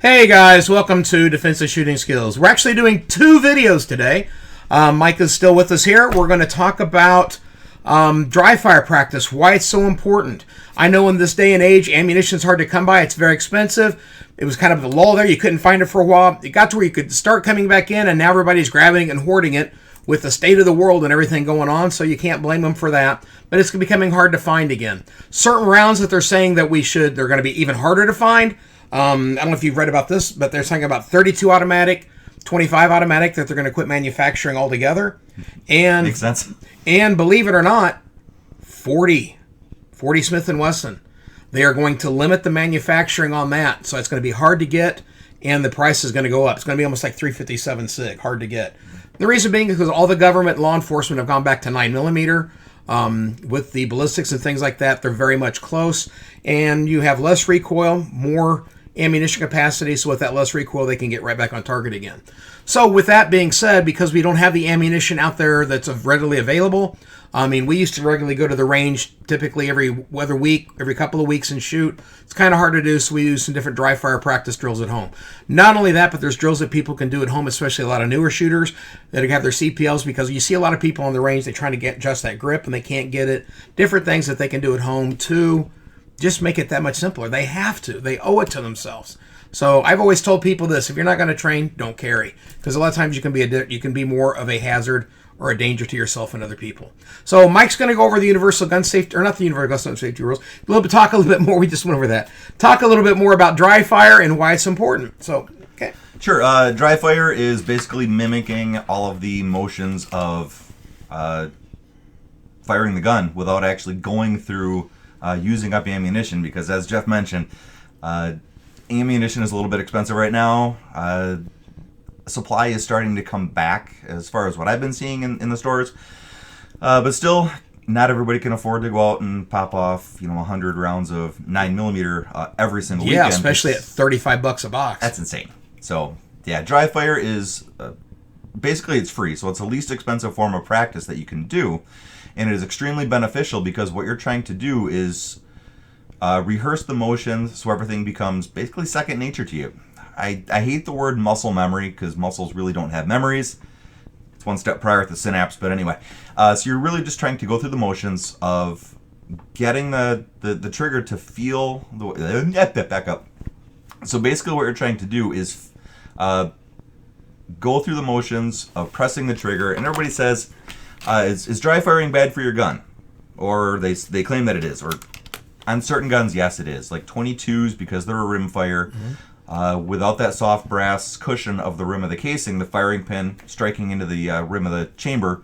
Hey guys, welcome to Defensive Shooting Skills. We're actually doing two videos today. Mike is still with us here. We're going to talk about dry fire practice, why it's so important. I know in this day and age, ammunition is hard to come by. It's very expensive. It was kind of a lull there. You couldn't find it for a while. It got to where you could start coming back in, and now everybody's grabbing it and hoarding it with the state of the world and everything going on, so you can't blame them for that. But it's becoming hard to find again. Certain rounds that they're saying that they're going to be even harder to find. I don't know if you've read about this, but they're talking about 32 automatic, 25 automatic, that they're going to quit manufacturing altogether. And makes sense. And believe it or not, 40 Smith & Wesson. They are going to limit the manufacturing on that, so it's going to be hard to get, and the price is going to go up. It's going to be almost like $357 SIG, hard to get. The reason being is because all the government law enforcement have gone back to 9mm. With the ballistics and things like that, they're very much close, and you have less recoil, more ammunition capacity, so with that less recoil, they can get right back on target again. So with that being said, because we don't have the ammunition out there that's readily available, I mean, we used to regularly go to the range typically every couple of weeks and shoot. It's kind of hard to do, so we do some different dry fire practice drills at home. Not only that, but there's drills that people can do at home, especially a lot of newer shooters that have their CPLs, because you see a lot of people on the range, they're trying to get just that grip and they can't get it. Different things that they can do at home to just make it that much simpler. They have to. They owe it to themselves. So I've always told people this: if you're not going to train, don't carry, because a lot of times you can be more of a hazard or a danger to yourself and other people. So Mike's going to go over the universal gun safety, or not the universal gun safety rules. Talk a little bit more. We just went over that. Talk a little bit more about dry fire and why it's important. So, okay. Sure. Dry fire is basically mimicking all of the motions of firing the gun without actually going through using up ammunition, because as Jeff mentioned, ammunition is a little bit expensive right now. Supply is starting to come back as far as what I've been seeing in the stores. But still, not everybody can afford to go out and pop off, 100 rounds of 9mm every single weekend. Yeah, especially at $35 a box. That's insane. So, yeah, dry fire is basically it's free. So it's the least expensive form of practice that you can do. And it is extremely beneficial because what you're trying to do is rehearse the motions so everything becomes basically second nature to you. I hate the word muscle memory, because muscles really don't have memories. It's one step prior to the synapse, but anyway. So you're really just trying to go through the motions of getting the trigger to feel the... Back up. So basically what you're trying to do is go through the motions of pressing the trigger, and everybody says, is dry firing bad for your gun? Or they claim that it is. Or on certain guns, yes, it is. Like 22s, because they're a rimfire. Mm-hmm. Without that soft brass cushion of the rim of the casing, the firing pin striking into the rim of the chamber,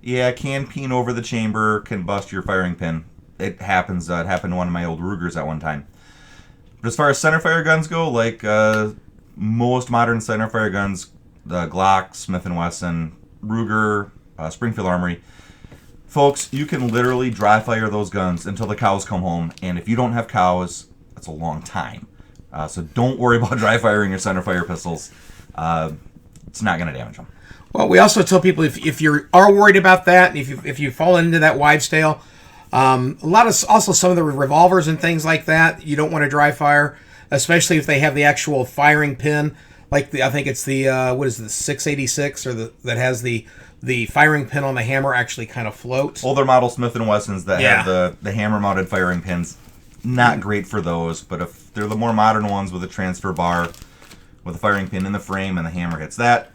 can peen over the chamber, can bust your firing pin. It happens. It happened to one of my old Rugers at one time. But as far as centerfire guns go, like most modern centerfire guns, the Glock, Smith & Wesson, Ruger, Springfield Armory, folks, you can literally dry fire those guns until the cows come home. And if you don't have cows, that's a long time. So don't worry about dry firing your centerfire pistols. It's not going to damage them. Well, we also tell people if you are worried about that, if you fall into that wives' tale, some of the revolvers and things like that, you don't want to dry fire, especially if they have the actual firing pin. Like I think it's the 686 or that has the firing pin on the hammer actually kind of floats. Older model Smith & Wessons that have the hammer mounted firing pins. Not great for those, but if they're the more modern ones with a transfer bar with a firing pin in the frame and the hammer hits that,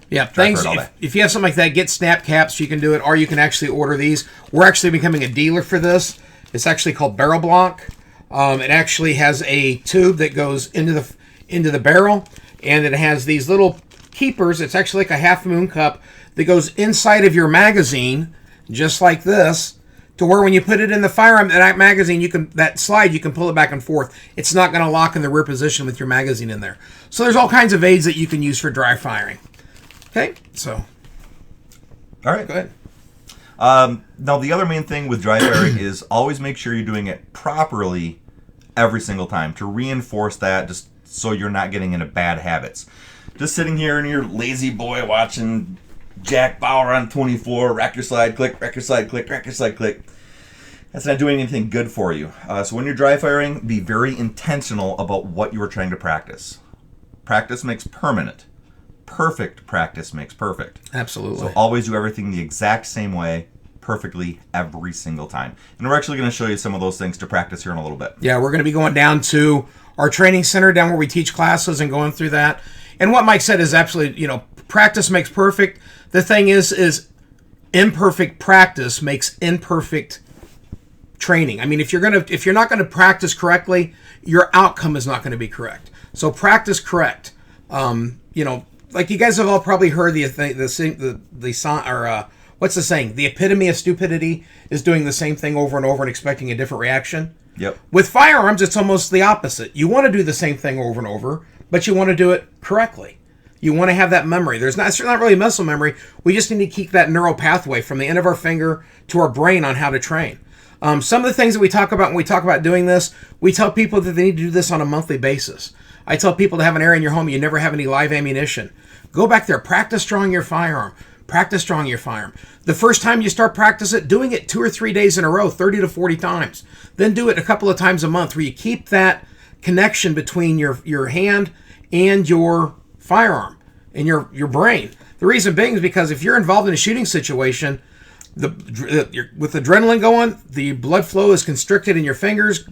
if you have something like that, get snap caps. You can do it, or you can actually order these. We're actually becoming a dealer for this. It's actually called Barrel Block. It actually has a tube that goes into the barrel, and it has these little keepers. It's actually like a half moon cup that goes inside of your magazine, just like this, to where when you put it in the firearm, that magazine, you can pull it back and forth. It's not going to lock in the rear position with your magazine in there. So there's all kinds of aids that you can use for dry firing. Okay, so. All right. Go ahead. Now, the other main thing with dry firing is always make sure you're doing it properly every single time to reinforce that, just so you're not getting into bad habits. Just sitting here in your lazy boy watching Jack Bauer on 24, rack your slide, click, rack your slide, click, rack your slide, click. That's not doing anything good for you. So when you're dry firing, be very intentional about what you are trying to practice. practice makes permanent. Perfect practice makes perfect. Absolutely. So always do everything the exact same way, perfectly every single time. And we're actually going to show you some of those things to practice here in a little bit. Yeah, we're going to be going down to our training center, down where we teach classes and going through that. And what Mike said is absolutely, practice makes perfect. The thing is imperfect practice makes imperfect training. I mean, if you're not going to practice correctly, your outcome is not going to be correct. So practice correct. Like you guys have all probably heard what's the saying? The epitome of stupidity is doing the same thing over and over and expecting a different reaction. Yep. With firearms, it's almost the opposite. You want to do the same thing over and over, but you want to do it correctly. You want to have that memory. It's not really muscle memory. We just need to keep that neural pathway from the end of our finger to our brain on how to train. Some of the things that we talk about when we talk about doing this, we tell people that they need to do this on a monthly basis. I tell people to have an area in your home you never have any live ammunition. Go back there, practice drawing your firearm. Practice drawing your firearm. The first time you start practice it, doing it 2 or 3 days in a row, 30 to 40 times. Then do it a couple of times a month where you keep that connection between your hand and your firearm and your brain. The reason being is because if you're involved in a shooting situation, with adrenaline going, the blood flow is constricted in your fingers,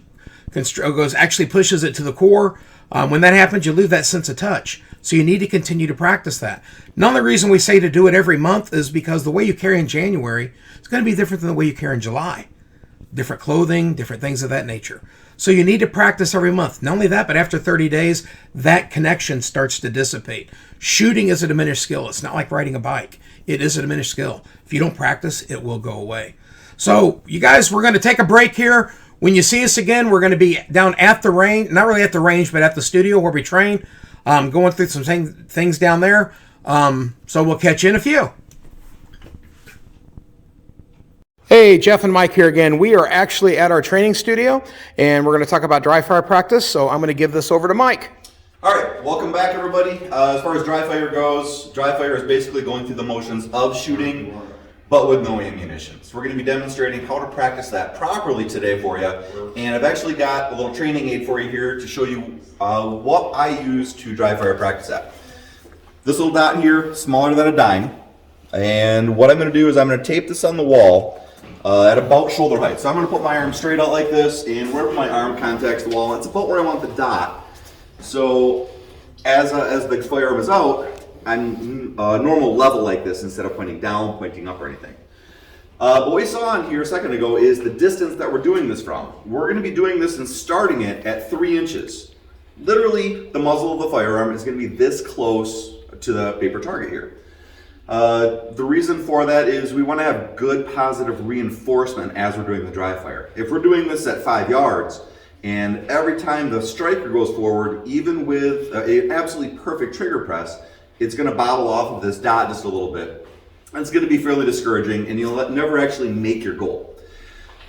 actually pushes it to the core. When that happens, you lose that sense of touch. So you need to continue to practice that. Another reason we say to do it every month is because the way you carry in January is going to be different than the way you carry in July. Different clothing, different things of that nature. So you need to practice every month. Not only that, but after 30 days, that connection starts to dissipate. Shooting is a diminished skill. It's not like riding a bike. It is a diminished skill. If you don't practice, it will go away. So you guys, we're going to take a break here. When you see us again, we're going to be down at the range, not really at the range, but at the studio where we train, going through some things down there. So we'll catch you in a few. Hey, Jeff and Mike here again. We are actually at our training studio, and we're going to talk about dry fire practice, so I'm going to give this over to Mike. All right, welcome back, everybody. As far as dry fire goes, dry fire is basically going through the motions of shooting, but with no ammunition. So we're going to be demonstrating how to practice that properly today for you. And I've actually got a little training aid for you here to show you what I use to dry fire practice at. This little dot here, smaller than a dime. And what I'm going to do is I'm going to tape this on the wall at about shoulder height. So I'm going to put my arm straight out like this, and wherever my arm contacts the wall, that's about where I want the dot. So as the firearm is out, I'm normal level like this instead of pointing down, pointing up or anything. But what we saw on here a second ago is the distance that we're doing this from. We're going to be doing this and starting it at 3 inches. Literally, the muzzle of the firearm is going to be this close to the paper target here. The reason for that is we want to have good positive reinforcement as we're doing the dry fire. If we're doing this at 5 yards, and every time the striker goes forward, even with an absolutely perfect trigger press, it's going to bobble off of this dot just a little bit. And it's going to be fairly discouraging, and you'll never actually make your goal.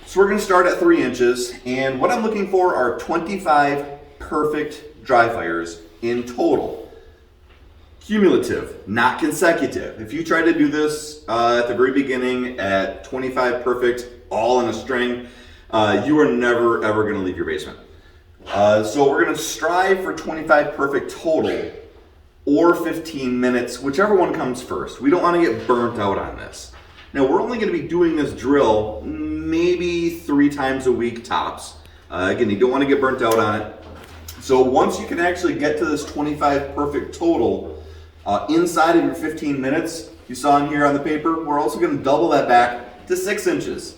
So we're going to start at 3 inches, and what I'm looking for are 25 perfect dry fires in total. Cumulative, not consecutive. If you try to do this at the very beginning at 25 perfect, all in a string, you are never ever going to leave your basement. So we're going to strive for 25 perfect total or 15 minutes, whichever one comes first. We don't want to get burnt out on this. Now we're only going to be doing this drill maybe 3 times a week tops. Again, you don't want to get burnt out on it. So once you can actually get to this 25 perfect total inside of your 15 minutes, you saw in here on the paper, we're also going to double that back to 6 inches.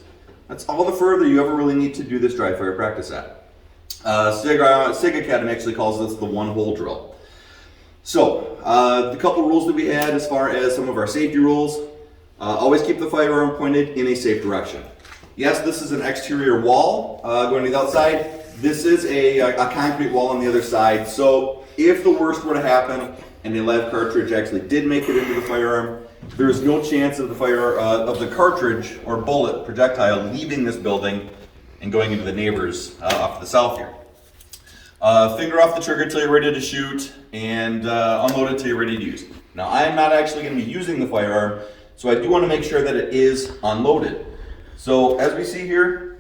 That's all the further you ever really need to do this dry fire practice at. SIG Academy actually calls this the one-hole drill. So, the couple rules that we had as far as some of our safety rules, always keep the firearm pointed in a safe direction. Yes, this is an exterior wall going to the outside. This is a concrete wall on the other side. So, if the worst were to happen and a live cartridge actually did make it into the firearm, there is no chance of the cartridge or bullet projectile leaving this building and going into the neighbors off to the south here. Finger off the trigger until you're ready to shoot, and unload it until you're ready to use. Now, I'm not actually going to be using the firearm, so I do want to make sure that it is unloaded. So as we see here,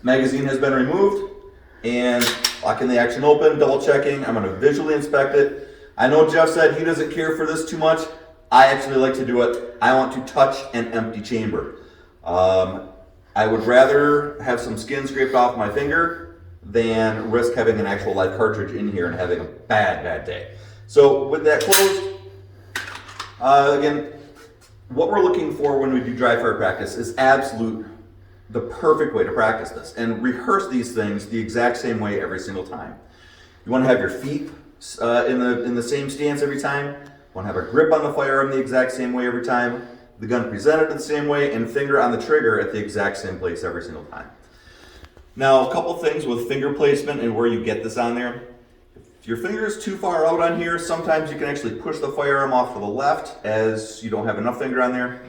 magazine has been removed, and locking the action open, double checking. I'm going to visually inspect it. I know Jeff said he doesn't care for this too much. I actually like to do it. I want to touch an empty chamber. I would rather have some skin scraped off my finger than risk having an actual live cartridge in here and having a bad day. So with that closed, again, what we're looking for when we do dry fire practice is the perfect way to practice this and rehearse these things the exact same way every single time. You want to have your feet in the same stance every time. You want to have a grip on the firearm the exact same way every time. The gun presented the same way, and finger on the trigger at the exact same place every single time. Now, a couple things with finger placement and where you get this on there. If your finger is too far out on here, sometimes you can actually push the firearm off to the left as you don't have enough finger on there.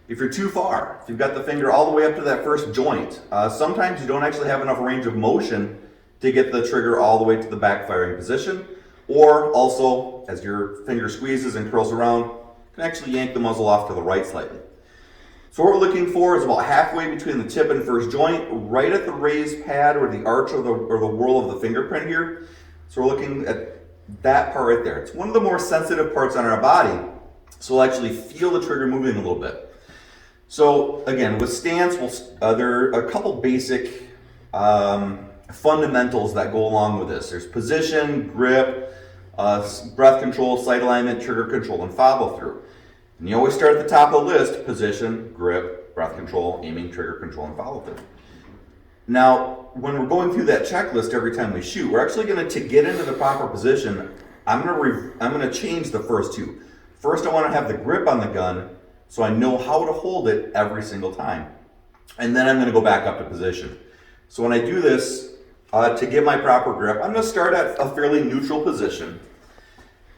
If you're too far, if you've got the finger all the way up to that first joint, sometimes you don't actually have enough range of motion to get the trigger all the way to the back firing position. Or also, as your finger squeezes and curls around, you can actually yank the muzzle off to the right slightly. So what we're looking for is about halfway between the tip and first joint, right at the raised pad or the arch or the whorl of the fingerprint here. So we're looking at that part right there. It's one of the more sensitive parts on our body, so we'll actually feel the trigger moving a little bit. So again, with stance, there are a couple basic fundamentals that go along with this. There's position, grip, breath control, sight alignment, trigger control, and follow through. And you always start at the top of the list: position, grip, breath control, aiming, trigger control, and follow through. Now, when we're going through that checklist every time we shoot, we're actually going to get into the proper position. I'm going to change the first two. First, I want to have the grip on the gun so I know how to hold it every single time. And then I'm going to go back up to position. So when I do this, to get my proper grip, I'm going to start at a fairly neutral position,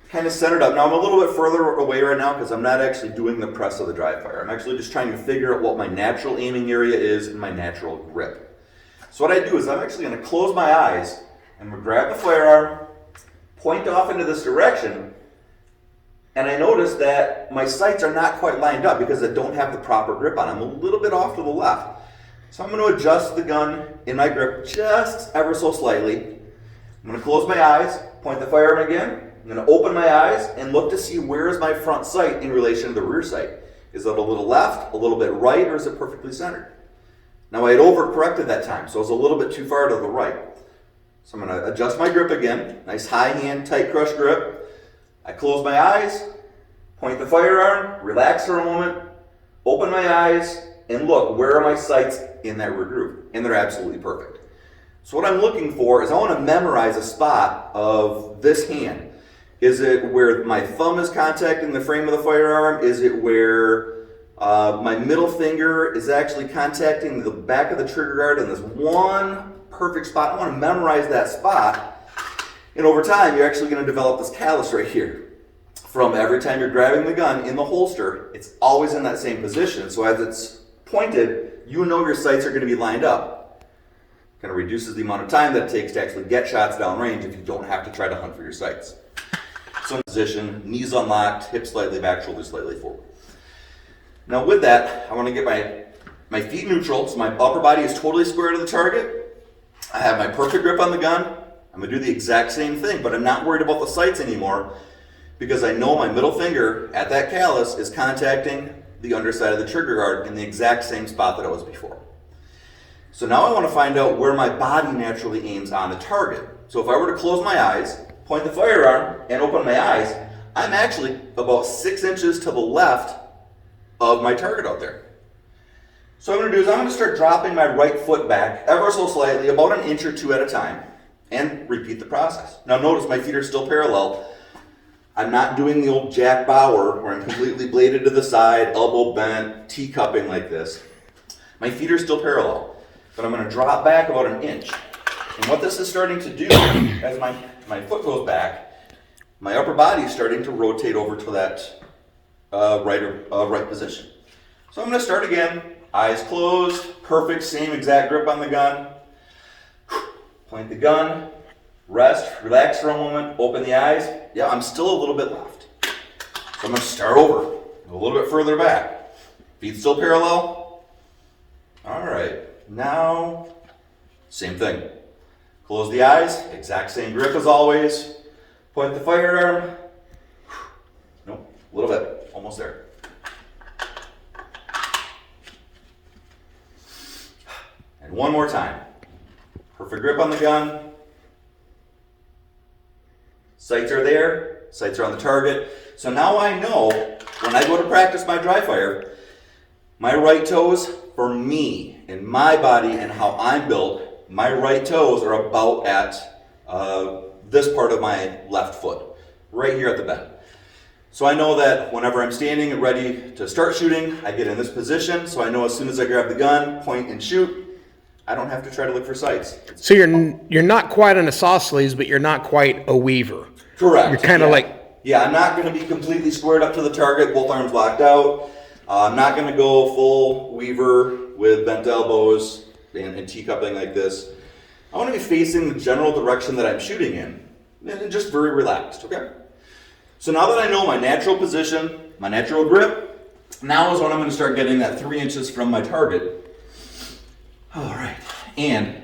kind of set it up. Now I'm a little bit further away right now because I'm not actually doing the press of the dry fire. I'm actually just trying to figure out what my natural aiming area is and my natural grip. So what I do is I'm actually going to close my eyes and I'm going to grab the firearm, point off into this direction, and I notice that my sights are not quite lined up because I don't have the proper grip on. I'm a little bit off to the left. So I'm going to adjust the gun in my grip just ever so slightly. I'm going to close my eyes, point the firearm again. I'm going to open my eyes and look to see where is my front sight in relation to the rear sight. Is it a little left, a little bit right, or is it perfectly centered? Now I had overcorrected that time, so it's a little bit too far to the right. So I'm going to adjust my grip again. Nice high hand, tight crush grip. I close my eyes, point the firearm, relax for a moment, open my eyes, and look, where are my sights in that rear groove? And they're absolutely perfect. So what I'm looking for is I want to memorize a spot of this hand. Is it where my thumb is contacting the frame of the firearm? Is it where my middle finger is actually contacting the back of the trigger guard in this one perfect spot? I want to memorize that spot. And over time, you're actually going to develop this callus right here. From every time you're grabbing the gun in the holster, it's always in that same position. So as it's pointed, you know your sights are going to be lined up. Kind of reduces the amount of time that it takes to actually get shots downrange if you don't have to try to hunt for your sights. So in position, knees unlocked, hips slightly back, shoulders slightly forward. Now with that, I want to get my feet neutral, so my upper body is totally square to the target. I have my perfect grip on the gun. I'm going to do the exact same thing, but I'm not worried about the sights anymore because I know my middle finger at that callus is contacting the underside of the trigger guard in the exact same spot that it was before. So now I want to find out where my body naturally aims on the target. So if I were to close my eyes, point the firearm, and open my eyes, I'm actually about 6 inches to the left of my target out there. So what I'm going to do is I'm going to start dropping my right foot back ever so slightly, about an inch or two at a time, and repeat the process. Now notice my feet are still parallel. I'm not doing the old Jack Bauer where I'm completely bladed to the side, elbow bent, teacupping like this. My feet are still parallel, but I'm going to drop back about an inch. And what this is starting to do, as my foot goes back, my upper body is starting to rotate over to that right position. So I'm going to start again, eyes closed, perfect, same exact grip on the gun. Point the gun, rest, relax for a moment, open the eyes. Yeah, I'm still a little bit left. So I'm going to start over, a little bit further back. Feet still parallel. All right, now, same thing. Close the eyes, exact same grip as always. Point the firearm, A little bit, almost there. And one more time. Perfect grip on the gun. Sights are there, sights are on the target. So now I know when I go to practice my dry fire, my right toes, for me and my body and how I'm built, my right toes are about at this part of my left foot, right here at the bend. So I know that whenever I'm standing and ready to start shooting, I get in this position, so I know as soon as I grab the gun, point and shoot, I don't have to try to look for sights. So you're not quite an isosceles, but you're not quite a weaver. Correct. You're kind of like... Yeah, I'm not going to be completely squared up to the target, both arms locked out. I'm not going to go full weaver with bent elbows and teacupping like this. I want to be facing the general direction that I'm shooting in, and just very relaxed, okay? So now that I know my natural position, my natural grip, now is when I'm going to start getting that 3 inches from my target. All right, and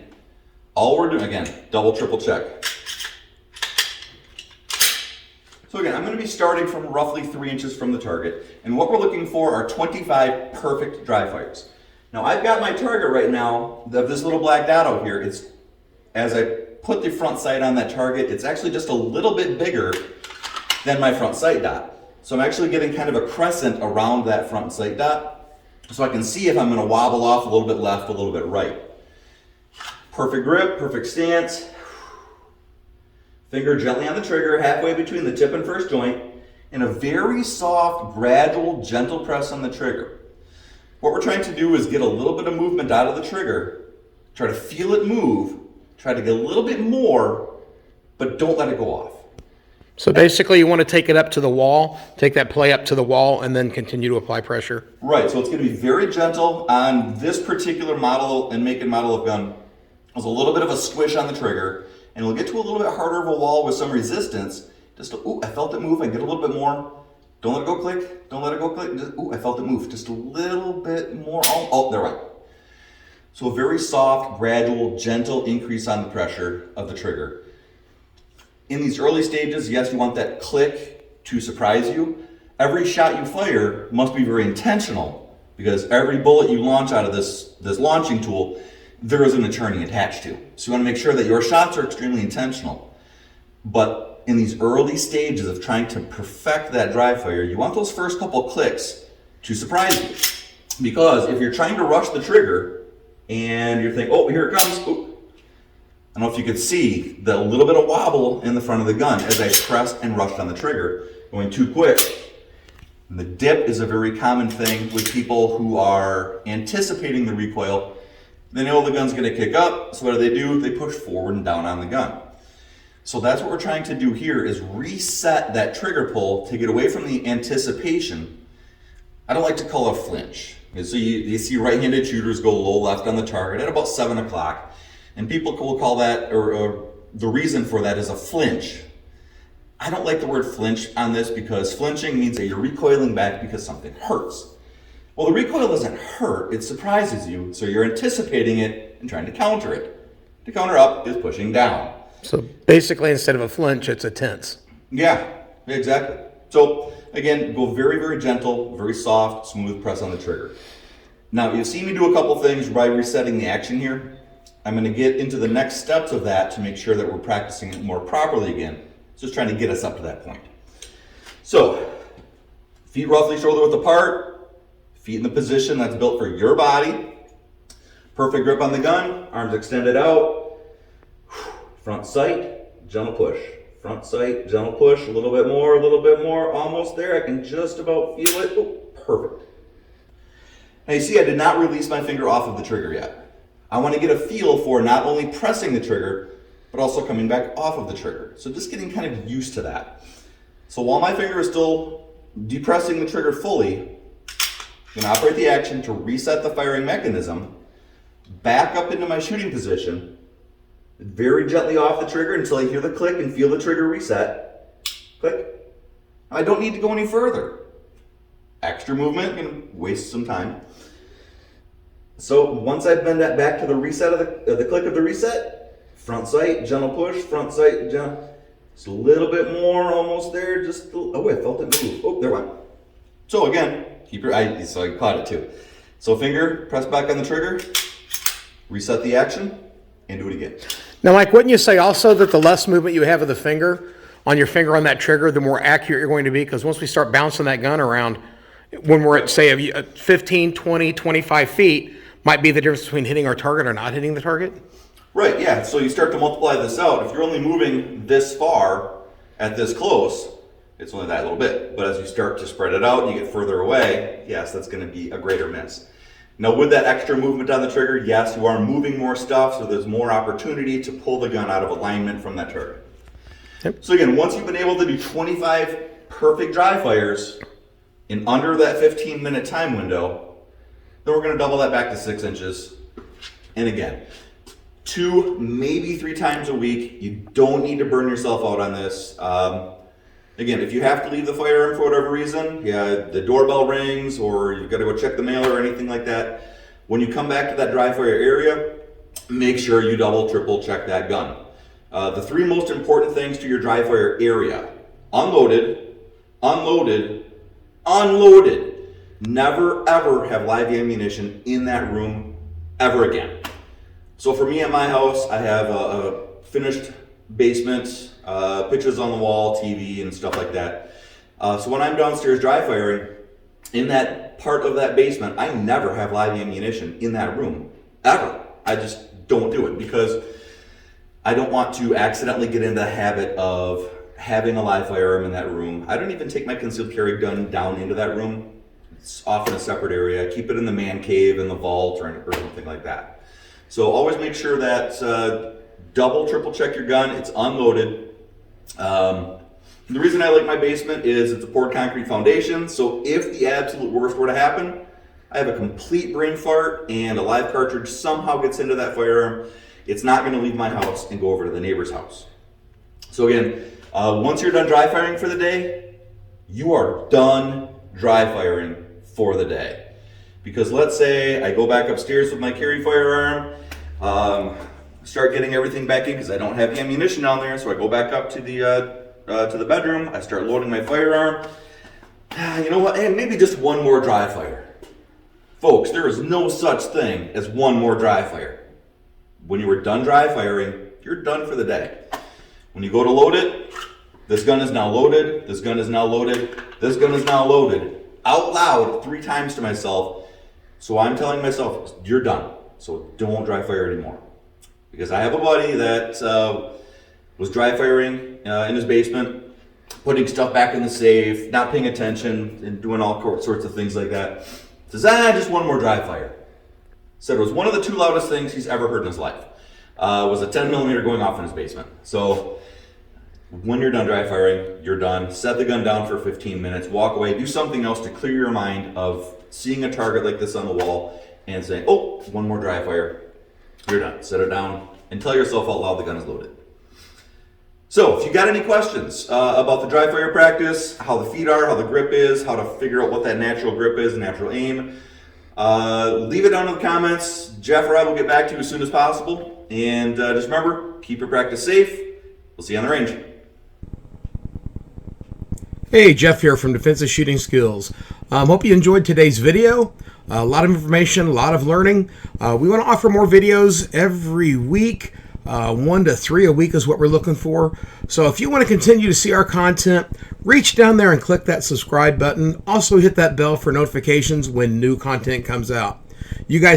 all we're doing, again, double, triple check. So again, I'm going to be starting from roughly 3 inches from the target, and what we're looking for are 25 perfect dry fires. Now I've got my target right now, this little black dot out here, it's, as I put the front sight on that target, it's actually just a little bit bigger than my front sight dot. So I'm actually getting kind of a crescent around that front sight dot, so I can see if I'm going to wobble off a little bit left, a little bit right. Perfect grip, perfect stance. Finger gently on the trigger, halfway between the tip and first joint, and a very soft, gradual, gentle press on the trigger. What we're trying to do is get a little bit of movement out of the trigger, try to feel it move, try to get a little bit more, but don't let it go off. So basically you want to take it up to the wall, take that play up to the wall, and then continue to apply pressure. Right, so it's going to be very gentle on this particular model and make and model of gun. There's a little bit of a squish on the trigger, and we'll get to a little bit harder of a wall with some resistance. Just, ooh, I felt it move, I get a little bit more. Don't let it go click, don't let it go click. Just, ooh, I felt it move, just a little bit more. Oh, there we go. So a very soft, gradual, gentle increase on the pressure of the trigger. In these early stages, yes, you want that click to surprise you. Every shot you fire must be very intentional, because every bullet you launch out of this launching tool, there is an attorney attached to. So you want to make sure that your shots are extremely intentional. But in these early stages of trying to perfect that dry fire, you want those first couple clicks to surprise you. Because if you're trying to rush the trigger and you're thinking, oh, here it comes. Ooh. I don't know if you could see the little bit of wobble in the front of the gun as I pressed and rushed on the trigger, going too quick. And the dip is a very common thing with people who are anticipating the recoil. They know the gun's going to kick up, so what do? They push forward and down on the gun. So that's what we're trying to do here, is reset that trigger pull to get away from the anticipation. I don't like to call it a flinch. So you see right-handed shooters go low left on the target at about 7 o'clock, and people will call that, or the reason for that is a flinch. I don't like the word flinch on this, because flinching means that you're recoiling back because something hurts. Well, the recoil doesn't hurt, it surprises you, so you're anticipating it and trying to counter it. To counter up is pushing down. So basically, instead of a flinch, it's a tense. Yeah, exactly. So again, go very, very gentle, very soft, smooth press on the trigger. Now, you've seen me do a couple things by resetting the action here. I'm going to get into the next steps of that to make sure that we're practicing it more properly again. Just trying to get us up to that point. So, feet roughly shoulder width apart. Feet in the position that's built for your body. Perfect grip on the gun, arms extended out. Front sight, gentle push. Front sight, gentle push, a little bit more, almost there. I can just about feel it. Oh, perfect. Now you see I did not release my finger off of the trigger yet. I want to get a feel for not only pressing the trigger, but also coming back off of the trigger. So just getting kind of used to that. So while my finger is still depressing the trigger fully, I'm going to operate the action to reset the firing mechanism, back up into my shooting position, very gently off the trigger until I hear the click and feel the trigger reset. Click. I don't need to go any further. Extra movement, going to waste some time. So once I've been that back to the reset of the click of the reset, front sight, gentle push, front sight, gentle. Just a little bit more, almost there. Just oh, I felt it move. Oh, there it went. So again, keep your eye. So I caught it too. So finger, press back on the trigger, reset the action, and do it again. Now, Mike, wouldn't you say also that the less movement you have of the finger on your finger on that trigger, the more accurate you're going to be? Because once we start bouncing that gun around, when we're at, say, 15, 20, 25 feet, might be the difference between hitting our target or not hitting the target? Right, yeah. So you start to multiply this out. If you're only moving this far at this close, it's only that little bit. But as you start to spread it out and you get further away, yes, that's going to be a greater miss. Now, with that extra movement on the trigger, yes, you are moving more stuff, so there's more opportunity to pull the gun out of alignment from that target. Yep. So again, once you've been able to do 25 perfect dry fires in under that 15-minute time window, then we're going to double that back to 6 inches. And again, 2, maybe 3 times a week. You don't need to burn yourself out on this. Again, if you have to leave the firearm for whatever reason, the doorbell rings or you've got to go check the mail or anything like that, when you come back to that dry fire area, make sure you double, triple check that gun. The 3 most important things to your dry fire area: unloaded, unloaded, unloaded. Never ever have live ammunition in that room ever again. So for me at my house, I have a finished basement, pictures on the wall, TV and stuff like that. So when I'm downstairs dry firing, in that part of that basement, I never have live ammunition in that room, ever. I just don't do it because I don't want to accidentally get into the habit of having a live firearm in that room. I don't even take my concealed carry gun down into that room. It's off in a separate area. I keep it in the man cave, in the vault, or something like that. So always make sure that double, triple check your gun. It's unloaded. The reason I like my basement is it's a poured concrete foundation. So if the absolute worst were to happen, I have a complete brain fart and a live cartridge somehow gets into that firearm, it's not going to leave my house and go over to the neighbor's house. So again, once you're done dry firing for the day, you are done dry firing for the day. Because let's say I go back upstairs with my carry firearm, start getting everything back in because I don't have ammunition down there, so I go back up to the bedroom, I start loading my firearm. You know what, and maybe just one more dry fire. Folks, there is no such thing as one more dry fire. When you are done dry firing, you're done for the day. When you go to load it, this gun is now loaded, this gun is now loaded, this gun is now loaded. Out loud 3 times to myself. So I'm telling myself, you're done. So don't dry fire anymore. Because I have a buddy that was dry firing in his basement, putting stuff back in the safe, not paying attention, and doing all sorts of things like that. Says, just one more dry fire. Said it was one of the 2 loudest things he's ever heard in his life. Was a 10 millimeter going off in his basement. So when you're done dry firing, you're done. Set the gun down for 15 minutes, walk away, do something else to clear your mind of seeing a target like this on the wall and saying, oh, one more dry fire. You're done. Set it down and tell yourself out loud the gun is loaded. So if you got any questions about the dry fire practice, how the feet are, how the grip is, how to figure out what that natural grip is, natural aim, leave it down in the comments. Jeff or I will get back to you as soon as possible. And just remember, keep your practice safe. We'll see you on the range. Hey, Jeff here from Defensive Shooting Skills. Hope you enjoyed today's video. A lot of information, a lot of learning. We want to offer more videos every week. 1 to 3 a week is what we're looking for. So if you want to continue to see our content, reach down there and click that subscribe button. Also hit that bell for notifications when new content comes out. You guys